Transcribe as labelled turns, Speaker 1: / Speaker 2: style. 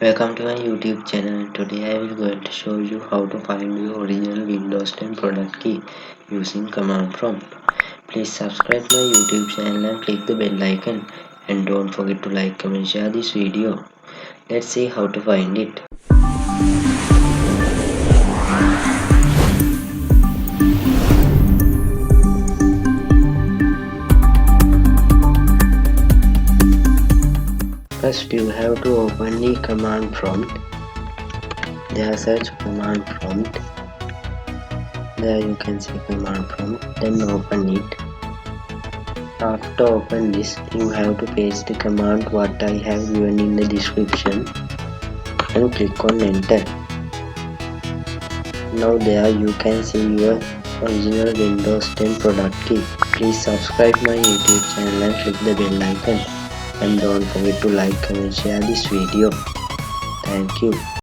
Speaker 1: Welcome to my YouTube channel. Today I will going to show you how to find your original Windows 10 product key using command prompt. Please subscribe my YouTube channel and click the bell icon, and don't forget to like, comment, share this video. Let's see how to find it. First you have to open the command prompt. There search command prompt. There you can see command prompt, then open it. After open this, you have to paste the command what I have given in the description and click on enter. Now there you can see your original Windows 10 product key. Please subscribe my YouTube channel and click the bell icon, and don't forget to like, comment, share this video. Thank you.